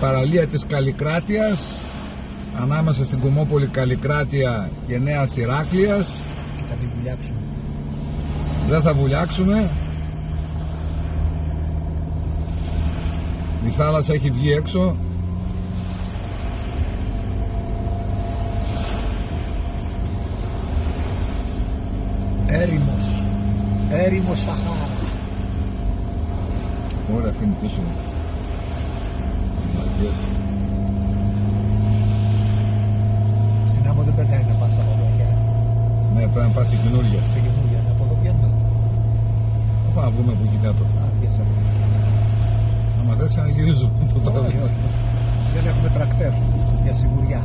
παραλία της Καλλικράτειας, ανάμεσα στην Κομμόπολη Καλλικράτεια και Νέας Ηράκλειας. Και θα μην βουλιάξουμε. Δεν θα βουλιάξουμε. Η θάλασσα έχει βγει έξω. Έρημος. Έρημος Σαχάρα. Ωραία, αφήνει πίσω. Μαγκές. Στην άμμο δεν περνάει να πας από εδώ πια. Ναι, πρέπει να πας σε καινούργια. Σε καινούργια, από εδώ βγαίνω. Θα πάμε να βγούμε από εκεί κάτω. Α, βγες από εδώ. Άμα θες να γυρίζουμε το Όχι, τραβήξι. όχι. Δεν έχουμε τρακτέρ για σιγουριά.